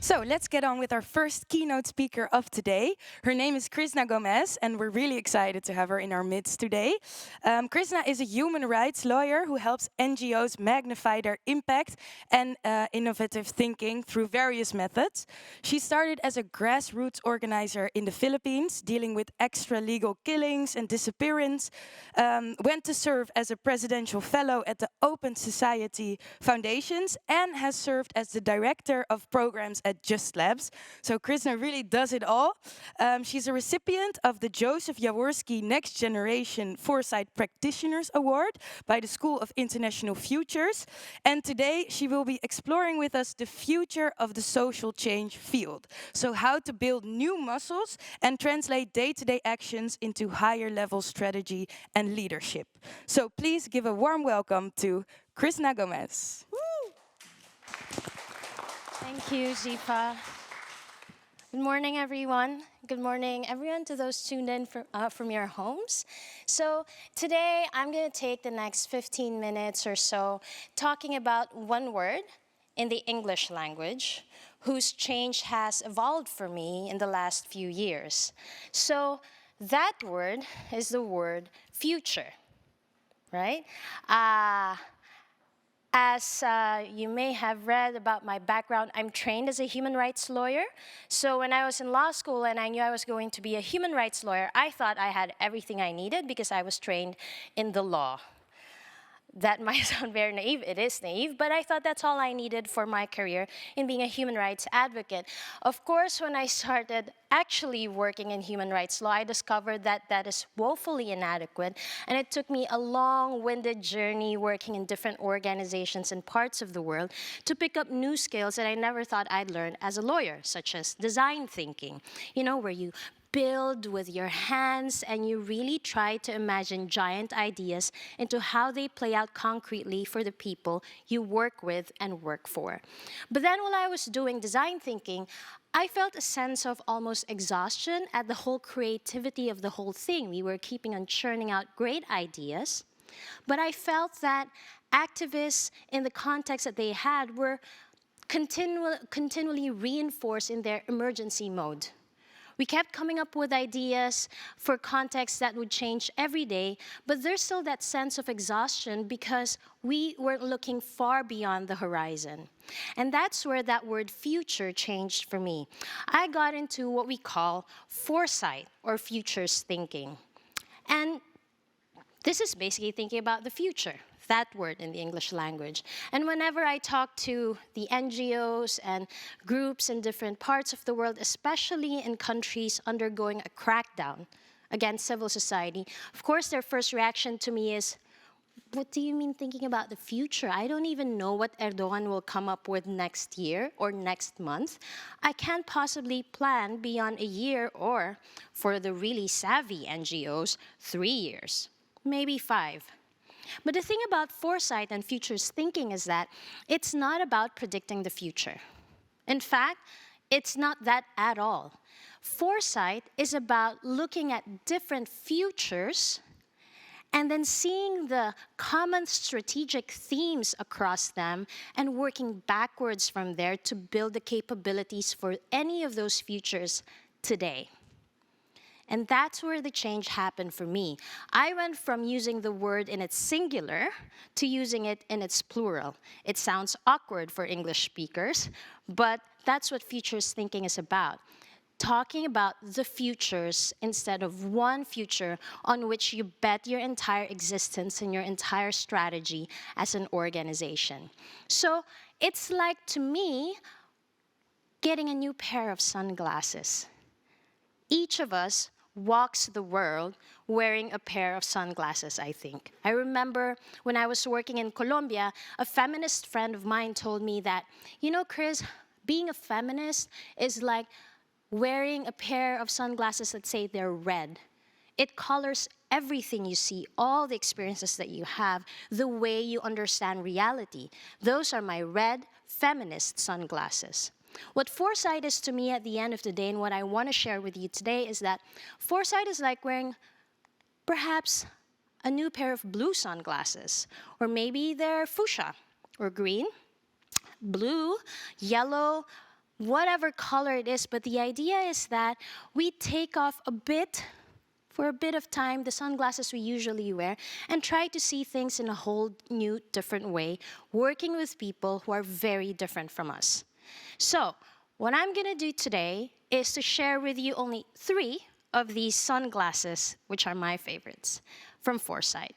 So let's get on with our first keynote speaker of today. Her name is Krizna Gomez, and we're really excited to have her in our midst today. Krizna is a human rights lawyer who helps NGOs magnify their impact and innovative thinking through various methods. She started as a grassroots organizer in the Philippines, dealing with extra-legal killings and disappearance, went to serve as a presidential fellow at the Open Society Foundations, and has served as the director of programs at Just Labs. So Krizna really does it all. She's a recipient of the Joseph Jaworski Next Generation Foresight Practitioners Award by the School of International Futures. And today she will be exploring with us the future of the social change field. So how to build new muscles and translate day-to-day actions into higher level strategy and leadership. So please give a warm welcome to Krizna Gomez. Thank you, Zipa. Good morning, everyone. Good morning, everyone, to those tuned in from your homes. So today, I'm going to take the next 15 minutes or so talking about one word in the English language whose change has evolved for me in the last few years. So that word is the word future, right? As you may have read about my background, I'm trained as a human rights lawyer. So when I was in law school and I knew I was going to be a human rights lawyer, I thought I had everything I needed because I was trained in the law. That might sound very naive. It is naive, but I thought that's all I needed for my career in being a human rights advocate. Of course, when I started actually working in human rights law, I discovered that that is woefully inadequate, and it took me a long-winded journey working in different organizations and parts of the world to pick up new skills that I never thought I'd learn as a lawyer, such as design thinking, where you build with your hands and you really try to imagine giant ideas into how they play out concretely for the people you work with and work for. But then while I was doing design thinking, I felt a sense of almost exhaustion at the whole creativity of the whole thing. We were keeping on churning out great ideas, but I felt that activists in the context that they had were continually reinforced in their emergency mode. We kept coming up with ideas for contexts that would change every day, but there's still that sense of exhaustion because we weren't looking far beyond the horizon. And that's where that word future changed for me. I got into what we call foresight or futures thinking. And this is basically thinking about the future. That word in the English language. And whenever I talk to the NGOs and groups in different parts of the world, especially in countries undergoing a crackdown against civil society, of course their first reaction to me is, what do you mean thinking about the future? I don't even know what Erdogan will come up with next year or next month. I can't possibly plan beyond a year or, for the really savvy NGOs, 3 years, maybe 5. But the thing about foresight and futures thinking is that it's not about predicting the future. In fact, it's not that at all. Foresight is about looking at different futures and then seeing the common strategic themes across them and working backwards from there to build the capabilities for any of those futures today. And that's where the change happened for me. I went from using the word in its singular to using it in its plural. It sounds awkward for English speakers, but that's what futures thinking is about. Talking about the futures instead of one future on which you bet your entire existence and your entire strategy as an organization. So it's like, to me, getting a new pair of sunglasses. Each of us walks the world wearing a pair of sunglasses, I think. I remember when I was working in Colombia, a feminist friend of mine told me that, Chris, being a feminist is like wearing a pair of sunglasses that say they're red. It colors everything you see, all the experiences that you have, the way you understand reality. Those are my red feminist sunglasses. What foresight is to me at the end of the day, and what I want to share with you today, is that foresight is like wearing perhaps a new pair of blue sunglasses, or maybe they're fuchsia, or green, blue, yellow, whatever color it is, but the idea is that we take off for a bit of time, the sunglasses we usually wear, and try to see things in a whole new, different way, working with people who are very different from us. So, what I'm gonna do today is to share with you only 3 of these sunglasses, which are my favorites, from Foresight.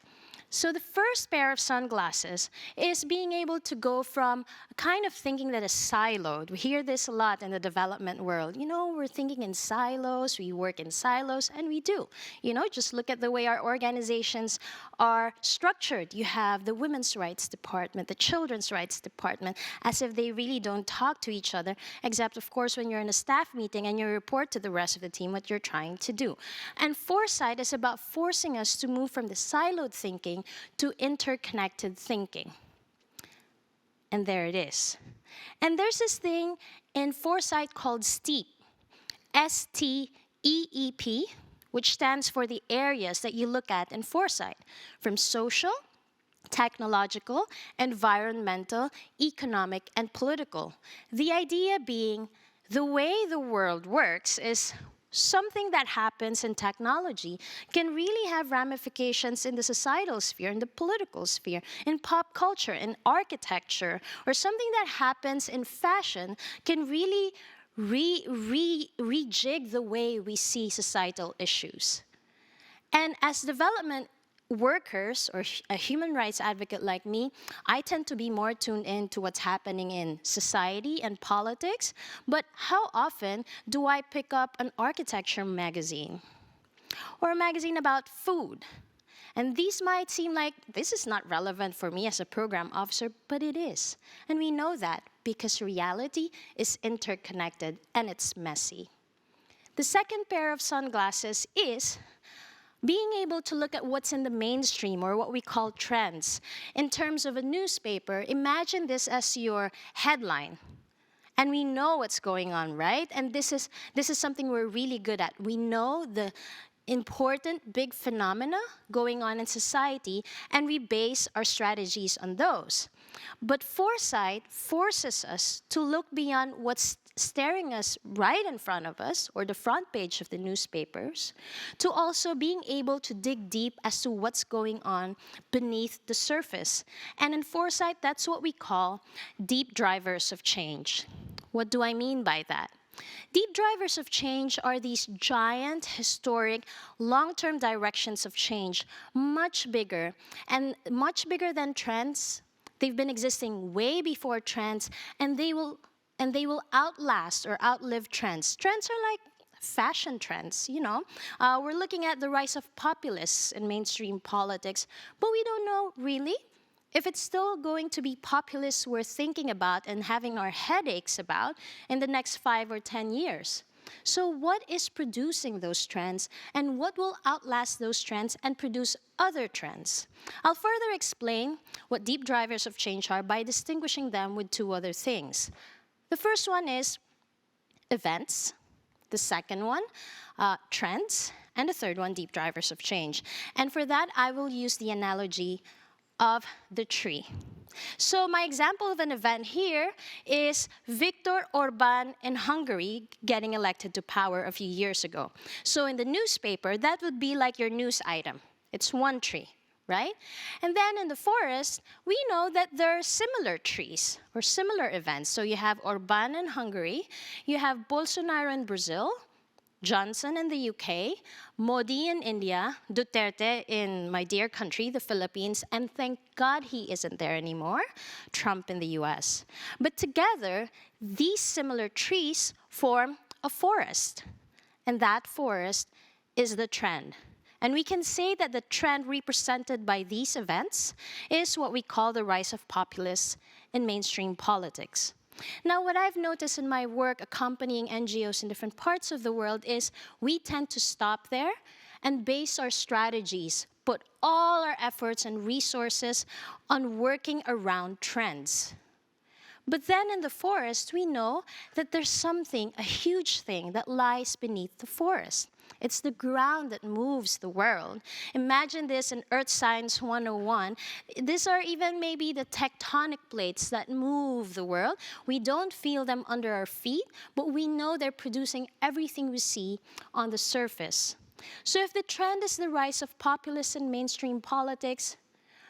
So the first pair of sunglasses is being able to go from kind of thinking that is siloed. We hear this a lot in the development world. You know, we're thinking in silos, we work in silos, and we do. You know, just look at the way our organizations are structured. You have the women's rights department, the children's rights department, as if they really don't talk to each other, except, of course, when you're in a staff meeting and you report to the rest of the team what you're trying to do. And Foresight is about forcing us to move from the siloed thinking to interconnected thinking. And there it is. And there's this thing in Foresight called STEEP, STEEP, which stands for the areas that you look at in Foresight, from social, technological, environmental, economic, and political. The idea being the way the world works is something that happens in technology can really have ramifications in the societal sphere, in the political sphere, in pop culture, in architecture, or something that happens in fashion can really rejig the way we see societal issues. And as development workers or a human rights advocate like me, I tend to be more tuned in to what's happening in society and politics, but how often do I pick up an architecture magazine or a magazine about food? And these might seem like this is not relevant for me as a program officer, but it is. And we know that because reality is interconnected and it's messy. The second pair of sunglasses is being able to look at what's in the mainstream, or what we call trends. In terms of a newspaper, imagine this as your headline. And we know what's going on, right? And this is something we're really good at. We know the important big phenomena going on in society, and we base our strategies on those. But Foresight forces us to look beyond what's staring us right in front of us, or the front page of the newspapers, to also being able to dig deep as to what's going on beneath the surface. And in Foresight, that's what we call deep drivers of change. What do I mean by that? Deep drivers of change are these giant, historic, long-term directions of change, much bigger than trends. They've been existing way before trends, and they will outlast or outlive trends. Trends are like fashion trends, you know. We're looking at the rise of populists in mainstream politics, but we don't know really if it's still going to be populists we're thinking about and having our headaches about in the next 5 or 10 years. So what is producing those trends, and what will outlast those trends and produce other trends? I'll further explain what deep drivers of change are by distinguishing them with 2 other things. The first one is events. The second one, trends. And the third one, deep drivers of change. And for that, I will use the analogy of the tree. So my example of an event here is Viktor Orban in Hungary getting elected to power a few years ago. So in the newspaper, that would be like your news item. It's one tree, right? And then in the forest, we know that there are similar trees or similar events. So you have Orban in Hungary, you have Bolsonaro in Brazil, Johnson in the UK, Modi in India, Duterte in my dear country, the Philippines, and thank God he isn't there anymore, Trump in the US. But together, these similar trees form a forest, and that forest is the trend. And we can say that the trend represented by these events is what we call the rise of populists in mainstream politics. Now, what I've noticed in my work accompanying NGOs in different parts of the world is we tend to stop there and base our strategies, put all our efforts and resources on working around trends. But then in the forest, we know that there's something, a huge thing that lies beneath the forest. It's the ground that moves the world. Imagine this in Earth Science 101. These are even maybe the tectonic plates that move the world. We don't feel them under our feet, but we know they're producing everything we see on the surface. So if the trend is the rise of populist and mainstream politics,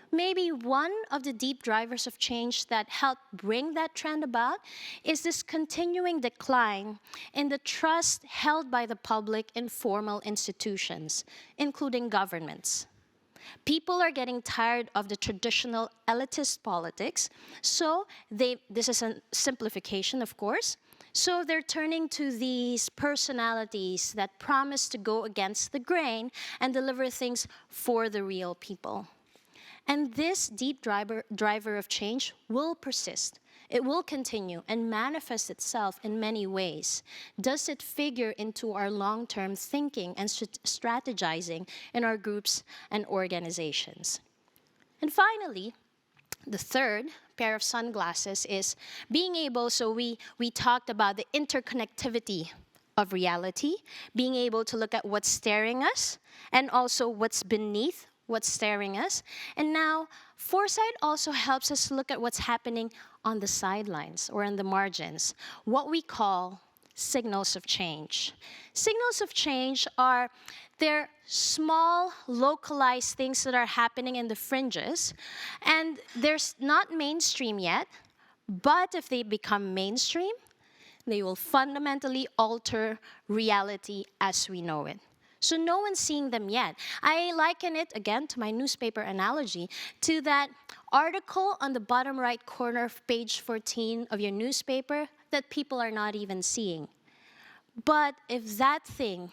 maybe one of the deep drivers of change that helped bring that trend about is this continuing decline in the trust held by the public in formal institutions, including governments. People are getting tired of the traditional elitist politics, so this is a simplification, of course, so they're turning to these personalities that promise to go against the grain and deliver things for the real people. And this deep driver of change will persist. It will continue and manifest itself in many ways. Does it figure into our long-term thinking and strategizing in our groups and organizations? And finally, the third pair of sunglasses is being able, so we talked about the interconnectivity of reality, being able to look at what's staring us and also what's beneath what's staring us. And now, foresight also helps us look at what's happening on the sidelines or in the margins, what we call signals of change. Signals of change are they're small, localized things that are happening in the fringes, and they're not mainstream yet, but if they become mainstream, they will fundamentally alter reality as we know it. So no one's seeing them yet. I liken it, again, to my newspaper analogy, to that article on the bottom right corner of page 14 of your newspaper that people are not even seeing. But if that thing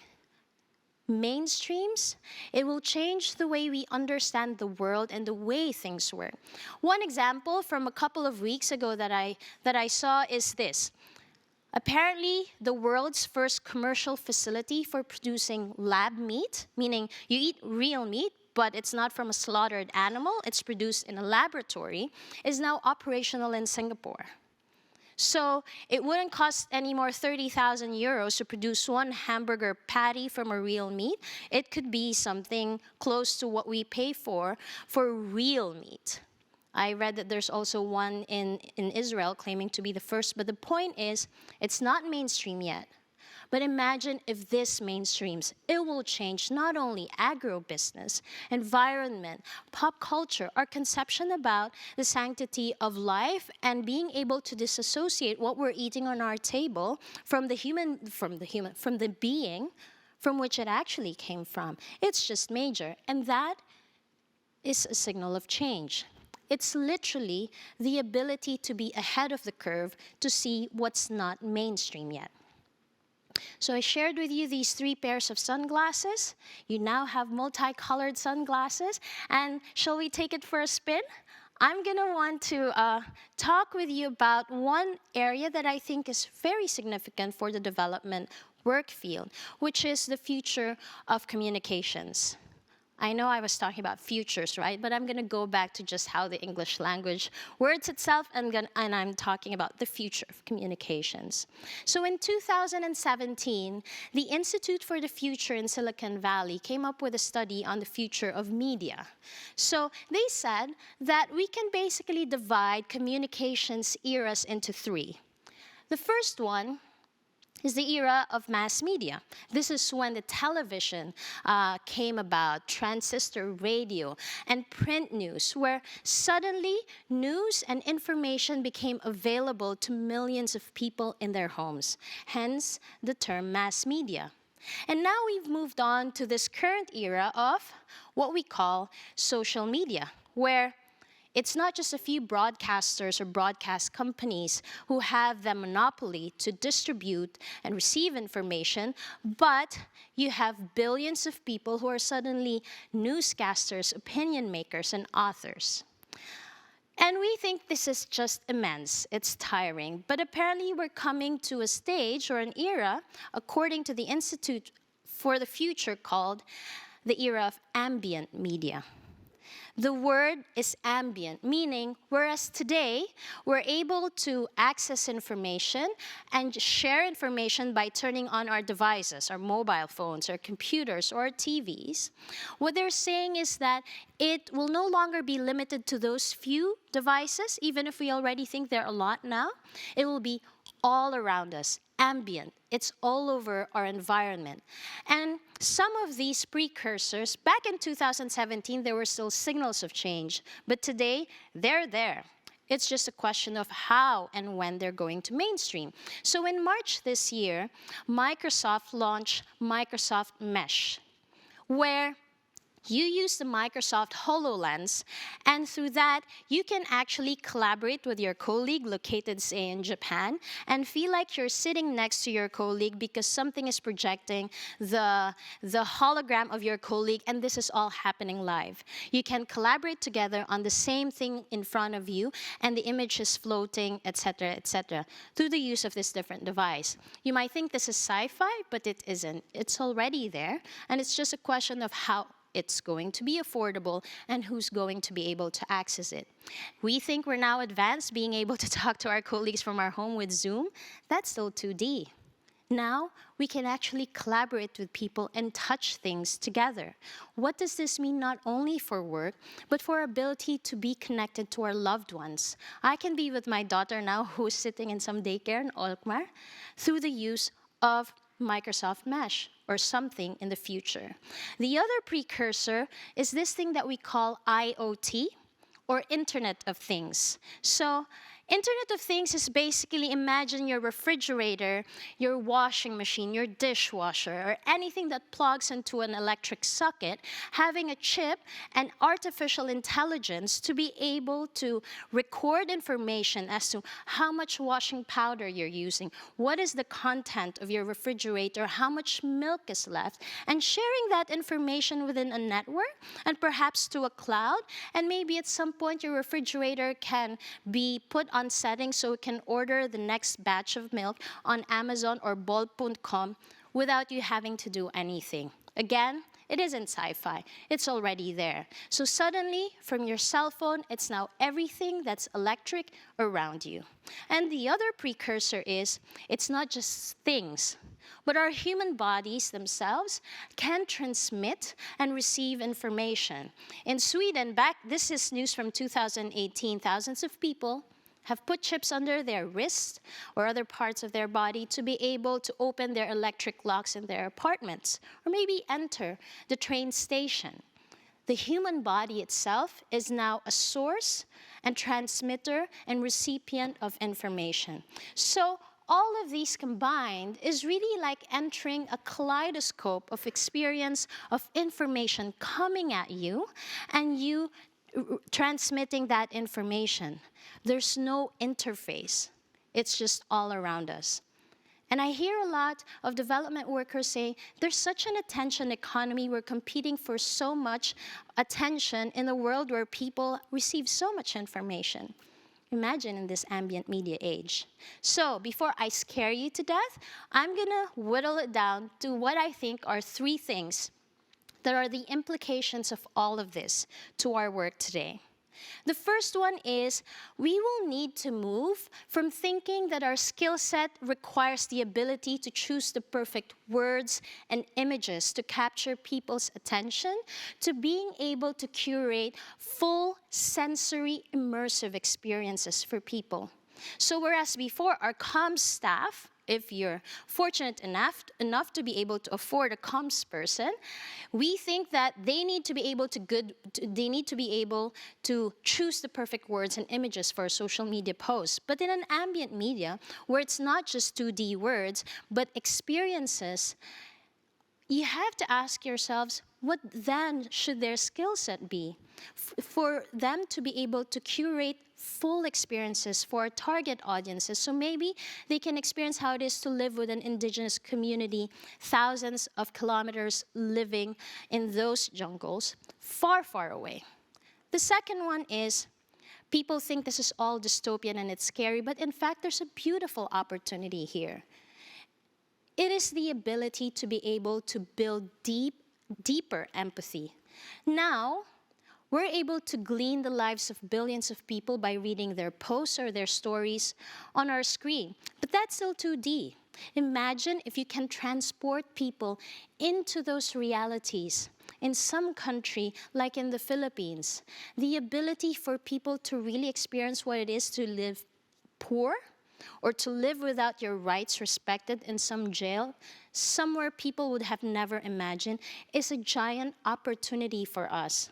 mainstreams, it will change the way we understand the world and the way things work. One example from a couple of weeks ago that I saw is this. Apparently, the world's first commercial facility for producing lab meat, meaning you eat real meat, but it's not from a slaughtered animal, it's produced in a laboratory, is now operational in Singapore. So it wouldn't cost any more 30,000 euros to produce one hamburger patty from a real meat. It could be something close to what we pay for real meat. I read that there's also one in Israel claiming to be the first, but the point is, it's not mainstream yet. But imagine if this mainstreams, it will change not only agribusiness, environment, pop culture, our conception about the sanctity of life and being able to disassociate what we're eating on our table from the being from which it actually came from. It's just major, and that is a signal of change. It's literally the ability to be ahead of the curve to see what's not mainstream yet. So I shared with you these 3 pairs of sunglasses. You now have multicolored sunglasses. And shall we take it for a spin? I'm going to want to talk with you about one area that I think is very significant for the development work field, which is the future of communications. I know I was talking about futures, right? But I'm going to go back to just how the English language words itself, and I'm talking about the future of communications. So in 2017, the Institute for the Future in Silicon Valley came up with a study on the future of media. So they said that we can basically divide communications eras into 3. The first one is the era of mass media. This is when the television came about, transistor radio, and print news, where suddenly news and information became available to millions of people in their homes, hence the term mass media. And now we've moved on to this current era of what we call social media, where it's not just a few broadcasters or broadcast companies who have the monopoly to distribute and receive information, but you have billions of people who are suddenly newscasters, opinion makers, and authors. And we think this is just immense, it's tiring, but apparently we're coming to a stage or an era, according to the Institute for the Future, called the era of ambient media. The word is ambient, meaning whereas today we're able to access information and share information by turning on our devices, our mobile phones, our computers, or TVs, what they're saying is that it will no longer be limited to those few devices, even if we already think there are a lot now. It will be all around us, ambient. It's all over our environment. And some of these precursors, back in 2017, there were still signals of change, but today, they're there. It's just a question of how and when they're going to mainstream. So in March this year, Microsoft launched Microsoft Mesh, where you use the Microsoft HoloLens, and through that, you can actually collaborate with your colleague located, say, in Japan, and feel like you're sitting next to your colleague because something is projecting the hologram of your colleague, and this is all happening live. You can collaborate together on the same thing in front of you, and the image is floating, etc., through the use of this different device. You might think this is sci-fi, but it isn't. It's already there, and it's just a question of how it's going to be affordable and who's going to be able to access it. We think we're now advanced, being able to talk to our colleagues from our home with Zoom. That's still 2D. Now, we can actually collaborate with people and touch things together. What does this mean not only for work, but for our ability to be connected to our loved ones? I can be with my daughter now, who's sitting in some daycare in Alkmaar, through the use of Microsoft Mesh or something in the future. The other precursor is this thing that we call IoT, or Internet of Things. So Internet of Things is basically, imagine your refrigerator, your washing machine, your dishwasher, or anything that plugs into an electric socket, having a chip and artificial intelligence to be able to record information as to how much washing powder you're using, what is the content of your refrigerator, how much milk is left, and sharing that information within a network and perhaps to a cloud, and maybe at some point your refrigerator can be put on settings so it can order the next batch of milk on Amazon or bol.com without you having to do anything. Again, it isn't sci-fi. It's already there. So suddenly, from your cell phone, it's now everything that's electric around you. And the other precursor is, it's not just things, but our human bodies themselves can transmit and receive information. In Sweden, this is news from 2018, thousands of people have put chips under their wrist or other parts of their body to be able to open their electric locks in their apartments, or maybe enter the train station. The human body itself is now a source and transmitter and recipient of information. So all of these combined is really like entering a kaleidoscope of experience of information coming at you and you transmitting that information. There's no interface. It's just all around us. And I hear a lot of development workers say, there's such an attention economy, we're competing for so much attention in a world where people receive so much information. Imagine in this ambient media age. So before I scare you to death, I'm gonna whittle it down to what I think are 3 things that are the implications of all of this to our work today. The first one is we will need to move from thinking that our skill set requires the ability to choose the perfect words and images to capture people's attention to being able to curate full sensory immersive experiences for people. So whereas before our comms staff, if you're fortunate enough to be able to afford a comms person, we think that they need to be able to choose the perfect words and images for a social media post. But in an ambient media, where it's not just 2D words, but experiences, you have to ask yourselves, what then should their skill set be for them to be able to curate full experiences for target audiences? So maybe they can experience how it is to live with an indigenous community, thousands of kilometers living in those jungles, far, far away. The second one is, people think this is all dystopian and it's scary, but in fact, there's a beautiful opportunity here. It is the ability to be able to build deeper empathy. Now, We're able to glean the lives of billions of people by reading their posts or their stories on our screen. But that's still 2D. Imagine if you can transport people into those realities. In some country, like in the Philippines, the ability for people to really experience what it is to live poor, or to live without your rights respected in some jail, somewhere people would have never imagined, is a giant opportunity for us.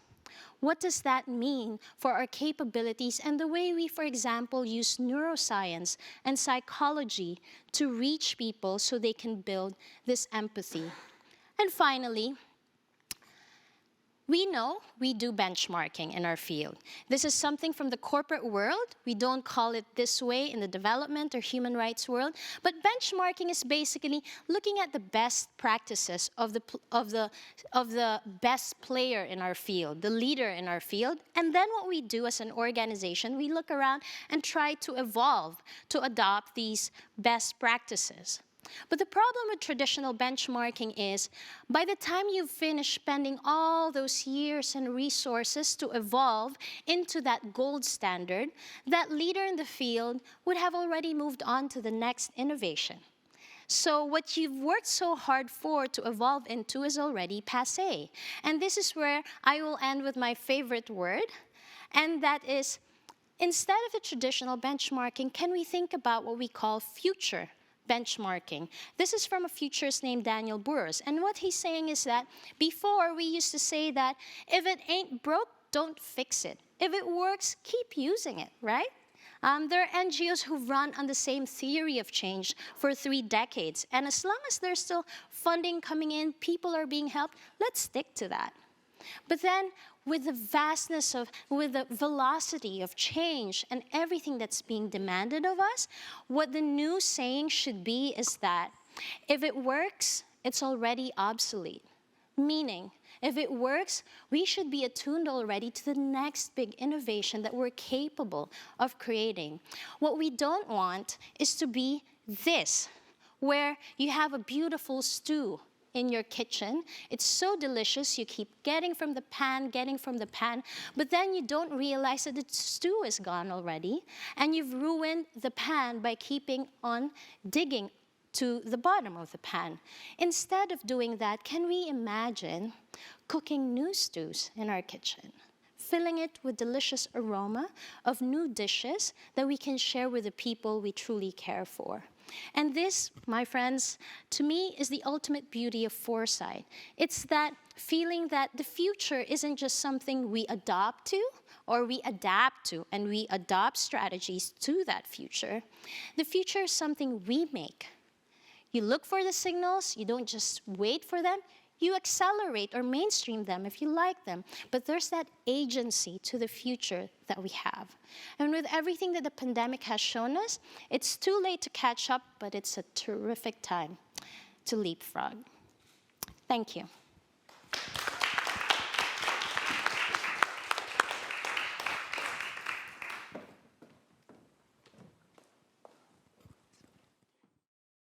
What does that mean for our capabilities and the way we, for example, use neuroscience and psychology to reach people so they can build this empathy? And finally, we know we do benchmarking in our field. This is something from the corporate world. We don't call it this way in the development or human rights world. But benchmarking is basically looking at the best practices of the best player in our field, the leader in our field. And then what we do as an organization, we look around and try to evolve to adopt these best practices. But the problem with traditional benchmarking is, by the time you've finished spending all those years and resources to evolve into that gold standard, that leader in the field would have already moved on to the next innovation. So what you've worked so hard for to evolve into is already passé. And this is where I will end with my favorite word, and that is, instead of the traditional benchmarking, can we think about what we call future benchmarking? This is from a futurist named Daniel Burrus. And what he's saying is that before we used to say that if it ain't broke, don't fix it. If it works, keep using it, right? There are NGOs who've run on the same theory of change for 3 decades. And as long as there's still funding coming in, people are being helped, let's stick to that. But then, with the vastness of, with the velocity of change and everything that's being demanded of us, what the new saying should be is that if it works, it's already obsolete. Meaning, if it works, we should be attuned already to the next big innovation that we're capable of creating. What we don't want is to be this, where you have a beautiful stew in your kitchen. It's so delicious, you keep getting from the pan, but then you don't realize that the stew is gone already, and you've ruined the pan by keeping on digging to the bottom of the pan. Instead of doing that, can we imagine cooking new stews in our kitchen, filling it with delicious aroma of new dishes that we can share with the people we truly care for? And this, my friends, to me is the ultimate beauty of foresight. It's that feeling that the future isn't just something we adopt to or we adapt to, and we adopt strategies to that future. The future is something we make. You look for the signals, you don't just wait for them, you accelerate or mainstream them if you like them. But there's that agency to the future that we have. And with everything that the pandemic has shown us, it's too late to catch up, but it's a terrific time to leapfrog. Thank you.